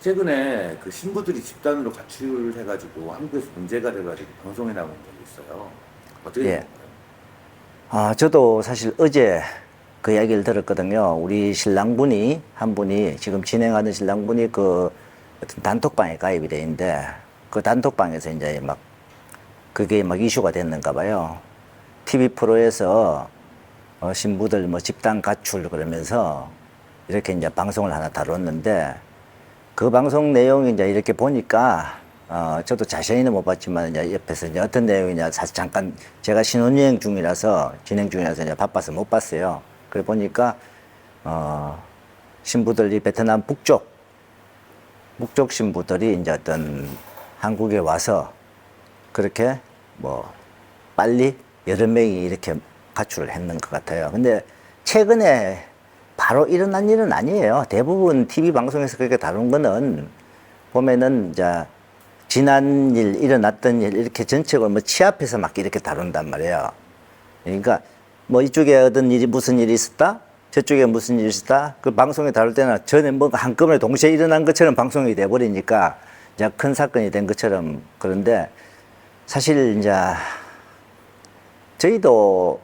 최근에 그 신부들이 집단으로 가출해가지고 한국에서 문제가 돼가지고 방송에 나온 적이 있어요. 어떻게 된 예. 건가요? 저도 사실 어제 그 이야기를 들었거든요. 우리 신랑분이, 한 분이, 지금 진행하는 신랑분이 그 어떤 단톡방에 가입이 돼 있는데, 그 단톡방에서 이제 막, 그게 막 이슈가 됐는가 봐요. TV 프로에서 신부들 뭐 집단 가출 그러면서 이렇게 이제 방송을 하나 다뤘는데, 그 방송 내용이 이제 이렇게 보니까, 저도 자세히는 못 봤지만, 이제 옆에서 이제 어떤 내용이냐, 사실 잠깐 제가 신혼여행 중이라서, 진행 중이라서 이제 바빠서 못 봤어요. 그래 보니까, 신부들이 베트남 북쪽 신부들이 이제 어떤 한국에 와서 그렇게 뭐 빨리 여러 명이 이렇게 가출을 했는 것 같아요. 근데 최근에 바로 일어난 일은 아니에요. 대부분 TV 방송에서 그렇게 다룬 거는 보면은 이제 지난 일, 일어났던 일 이렇게 전체적으로 뭐 취합해서 막 이렇게 다룬단 말이에요. 그러니까 뭐 이쪽에 어떤 일이 무슨 일이 있었다, 저쪽에 무슨 일이 있었다. 그 방송에 다룰 때는 전에 뭔가 한꺼번에 동시에 일어난 것처럼 방송이 돼 버리니까 이제 큰 사건이 된 것처럼. 그런데 사실 이제 저희도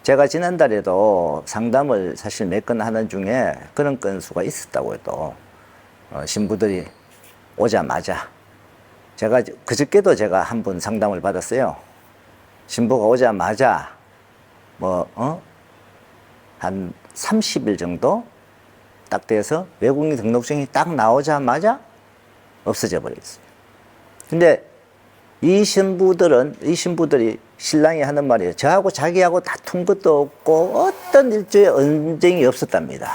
제가 지난달에도 상담을 사실 몇 건 하는 중에 그런 건수가 있었다고 해도 신부들이 오자마자 제가 그저께도 제가 한 분 상담을 받았어요. 신부가 오자마자 한 30일 정도 딱 돼서 외국인 등록증이 딱 나오자마자 없어져 버렸어요. 근데 이 신부들이 신랑이 하는 말이에요. 저하고 자기하고 다툰 것도 없고 어떤 일조의 언쟁이 없었답니다.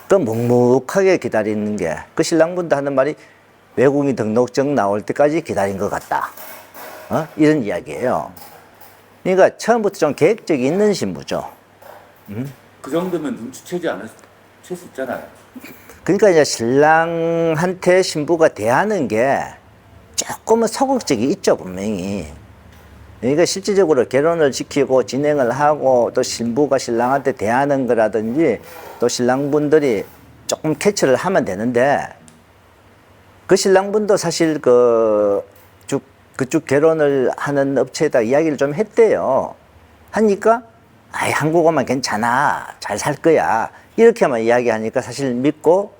그 묵묵하게 기다리는 게, 그 신랑분도 하는 말이 외국인 등록증 나올 때까지 기다린 것 같다. 이런 이야기예요. 그러니까 처음부터 좀 계획적이 있는 신부죠. 그 정도면 눈치채지 않을 수 있잖아요. 그러니까 이제 신랑한테 신부가 대하는 게 조금은 소극적이 있죠, 분명히. 그러니까 실질적으로 결혼을 시키고 진행을 하고 또 신부가 신랑한테 대하는 거라든지 또 신랑분들이 조금 캐치를 하면 되는데, 그 신랑분도 사실 그쪽 결혼을 하는 업체에다 이야기를 좀 했대요. 하니까 아이, 한국어만 괜찮아, 잘 살 거야, 이렇게만 이야기하니까 사실 믿고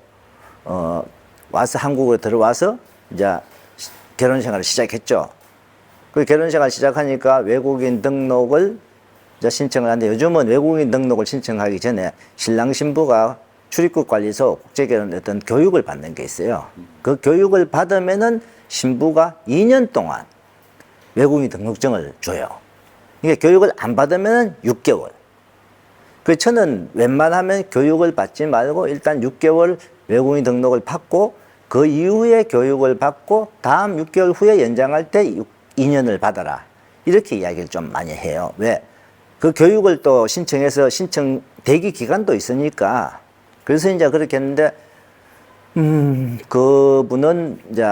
와서 한국으로 들어와서 이제 결혼 생활을 시작했죠. 그 결혼 생활 시작하니까 외국인 등록을 이제 신청을 하는데, 요즘은 외국인 등록을 신청하기 전에 신랑 신부가 출입국 관리소 국제결혼 어떤 교육을 받는 게 있어요. 그 교육을 받으면은 신부가 2년 동안 외국인 등록증을 줘요. 이게 교육을 안 받으면은 6개월. 그 저는 웬만하면 교육을 받지 말고 일단 6개월 외국인 등록을 받고 그 이후에 교육을 받고 다음 6개월 후에 연장할 때 2년을 받아라, 이렇게 이야기를 좀 많이 해요. 왜? 그 교육을 또 신청해서 신청 대기 기간도 있으니까. 그래서 이제 그렇게 했는데, 그분은 이제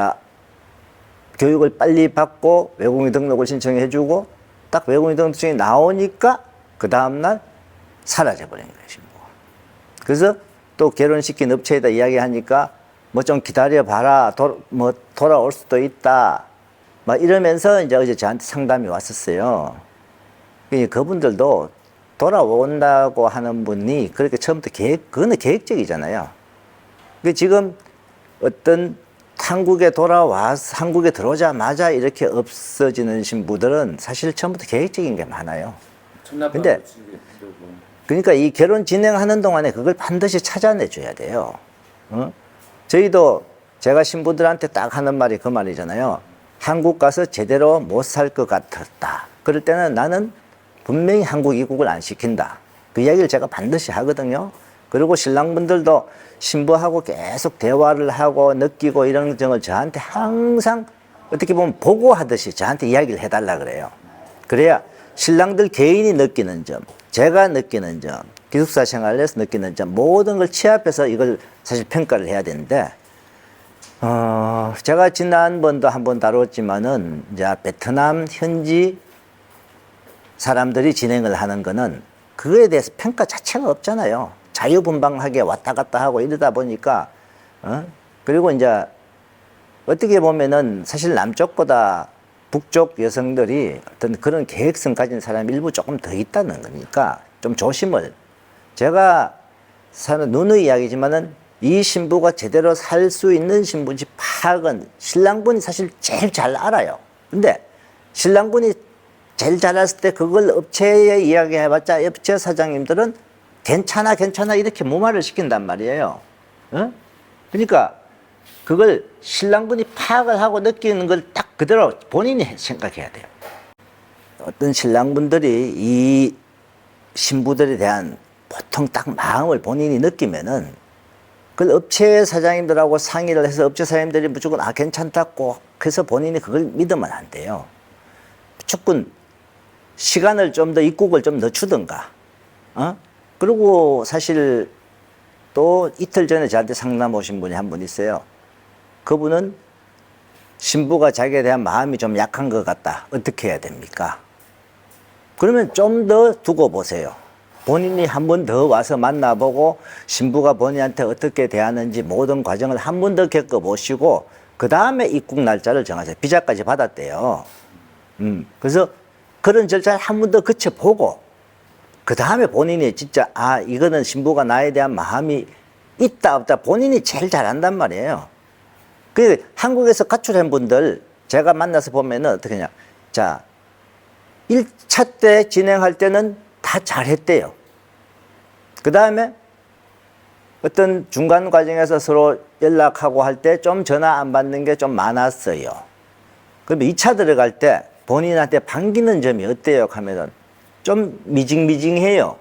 교육을 빨리 받고 외국인 등록을 신청해주고 딱 외국인 등록증이 나오니까 그 다음날 사라져버린 거예요, 신부가. 그래서 또 결혼시킨 업체에다 이야기하니까 뭐 좀 기다려봐라, 돌아올 수도 있다, 막 이러면서 이제 어제 저한테 상담이 왔었어요. 그분들도 돌아온다고 하는 분이 그렇게 처음부터 그거는 계획적이잖아요. 지금 어떤 한국에 돌아와서 한국에 들어오자마자 이렇게 없어지는 신부들은 사실 처음부터 계획적인 게 많아요. 근데 그러니까 이 결혼 진행하는 동안에 그걸 반드시 찾아내줘야 돼요. 저희도 제가 신부들한테 딱 하는 말이 그 말이잖아요. 한국 가서 제대로 못 살 것 같았다. 그럴 때는 나는 분명히 한국 입국을 안 시킨다. 그 이야기를 제가 반드시 하거든요. 그리고 신랑분들도 신부하고 계속 대화를 하고 느끼고 이런 점을 저한테 항상 어떻게 보면 보고하듯이 저한테 이야기를 해달라 그래요. 그래야 신랑들 개인이 느끼는 점, 제가 느끼는 점, 기숙사 생활에서 느끼는 점, 모든 걸 취합해서 이걸 사실 평가를 해야 되는데, 제가 지난번도 한번 다뤘지만은 이제 베트남 현지 사람들이 진행을 하는 거는 그거에 대해서 평가 자체가 없잖아요. 자유분방하게 왔다 갔다 하고 이러다 보니까, 그리고 이제 어떻게 보면은 사실 남쪽보다 북쪽 여성들이 어떤 그런 계획성 가진 사람이 일부 조금 더 있다는 거니까 좀 조심을. 제가 사는 누누이 이야기지만은 이 신부가 제대로 살 수 있는 신부인지 파악은 신랑분이 사실 제일 잘 알아요. 근데 신랑분이 제일 잘 알았을 때 그걸 업체에 이야기해봤자 업체 사장님들은 괜찮아 괜찮아 이렇게 무마를 시킨단 말이에요. 어? 그러니까 그걸 신랑분이 파악을 하고 느끼는 걸 딱 그대로 본인이 생각해야 돼요. 어떤 신랑분들이 이 신부들에 대한 보통 딱 마음을 본인이 느끼면은 그걸 업체 사장님들하고 상의를 해서 업체 사장님들이 무조건 아 괜찮다고 해서 본인이 그걸 믿으면 안 돼요. 무조건 시간을 좀 더 입국을 좀 늦추든가. 그리고 사실 또 이틀 전에 저한테 상담 오신 분이 한 분 있어요. 그분은 신부가 자기에 대한 마음이 좀 약한 것 같다. 어떻게 해야 됩니까? 그러면 좀 더 두고 보세요. 본인이 한 번 더 와서 만나보고 신부가 본인한테 어떻게 대하는지 모든 과정을 한 번 더 겪어보시고 그 다음에 입국 날짜를 정하세요. 비자까지 받았대요. 그래서 그런 절차를 한 번 더 거쳐보고 그 다음에 본인이 진짜 아 이거는 신부가 나에 대한 마음이 있다 없다 본인이 제일 잘한단 말이에요. 그 한국에서 가출한 분들 제가 만나서 보면은 어떻게 하냐. 자 1차 때 진행할 때는 다 잘했대요. 그 다음에 어떤 중간 과정에서 서로 연락하고 할 때 좀 전화 안 받는 게 좀 많았어요. 그럼 2차 들어갈 때 본인한테 반기는 점이 어때요? 하면은 좀 미징미징해요.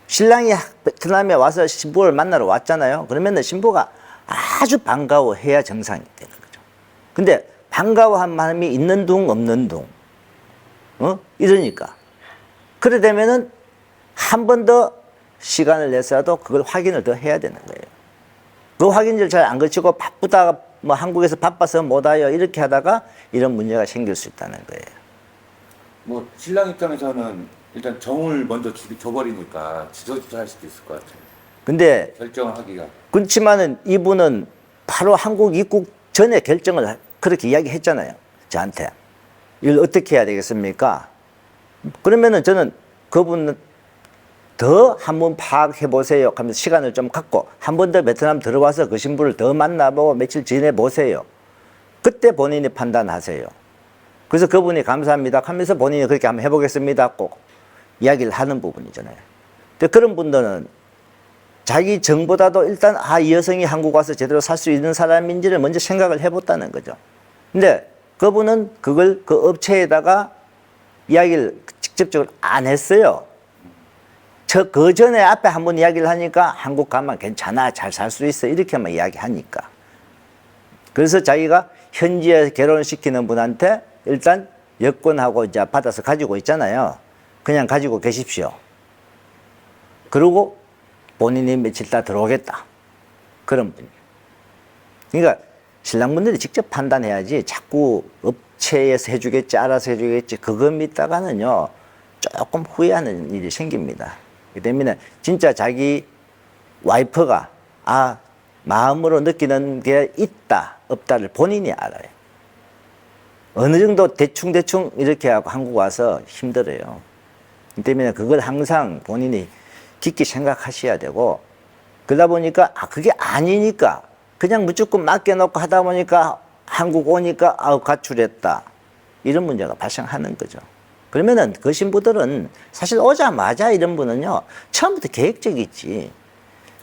신랑이 베트남에 와서 신부를 만나러 왔잖아요. 그러면은 신부가 아주 반가워해야 정상이 되는 거죠. 근데 반가워한 마음이 있는 둥 없는 둥. 이러니까. 그래 되면은 한 번 더 시간을 내서라도 그걸 확인을 더 해야 되는 거예요. 그 확인을 잘 안 거치고 바쁘다가 뭐 한국에서 바빠서 못 와요 이렇게 하다가 이런 문제가 생길 수 있다는 거예요. 뭐 신랑 입장에서는 일단 정을 먼저 줘버리니까 지저지저 할 수도 있을 것 같아요. 근데 결정을 하기가. 그렇지만은 이분은 바로 한국 입국 전에 결정을 그렇게 이야기했잖아요. 저한테. 이걸 어떻게 해야 되겠습니까? 그러면은 저는 그분은 더 한번 파악해 보세요 하면서 시간을 좀 갖고 한 번 더 베트남 들어와서 그 신부를 더 만나보고 며칠 지내 보세요. 그때 본인이 판단하세요. 그래서 그분이 감사합니다 하면서 본인이 그렇게 한번 해보겠습니다 꼭 이야기를 하는 부분이잖아요. 근데 그런 분들은 자기 정보다도 일단 아, 이 여성이 한국 와서 제대로 살 수 있는 사람인지를 먼저 생각을 해봤다는 거죠. 근데 그분은 그걸 그 업체에다가 이야기를 직접적으로 안 했어요. 그 전에 앞에 한번 이야기를 하니까 한국 가면 괜찮아, 잘 살 수 있어 이렇게만 이야기하니까. 그래서 자기가 현지에 결혼시키는 분한테 일단 여권하고 이제 받아서 가지고 있잖아요. 그냥 가지고 계십시오. 그리고 본인이 며칠 있다 들어오겠다. 그런 분이에요. 그러니까 신랑분들이 직접 판단해야지 자꾸 업체에서 해주겠지, 알아서 해주겠지 그거 믿다가는요 조금 후회하는 일이 생깁니다. 그렇기 때문에 진짜 자기 와이프가 아 마음으로 느끼는 게 있다 없다를 본인이 알아요. 어느 정도 대충 이렇게 하고 한국 와서 힘들어요. 그렇기 때문에 그걸 항상 본인이 깊게 생각하셔야 되고 그러다 보니까 아 그게 아니니까 그냥 무조건 맡겨놓고 하다 보니까 한국 오니까 아우 가출했다 이런 문제가 발생하는 거죠. 그러면은 그 신부들은 사실 오자마자 이런 분은요 처음부터 계획적이지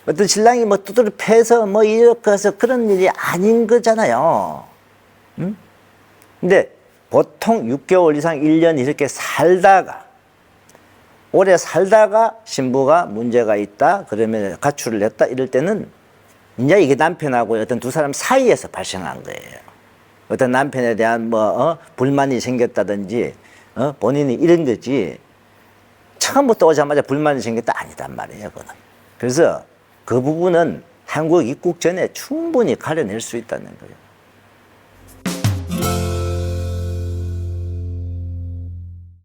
어떤 신랑이 뭐 두드려 패서 뭐 이렇게 해서 그런 일이 아닌 거잖아요. 근데 보통 6개월 이상 1년 이렇게 살다가 오래 살다가 신부가 문제가 있다 그러면 가출을 했다 이럴 때는 이제 이게 남편하고 어떤 두 사람 사이에서 발생한 거예요. 어떤 남편에 대한 불만이 생겼다든지 본인이 이런 거지 처음부터 오자마자 불만이 생겼다 아니단 말이에요. 그거는. 그래서 그 부분은 한국 입국 전에 충분히 가려낼 수 있다는 거예요.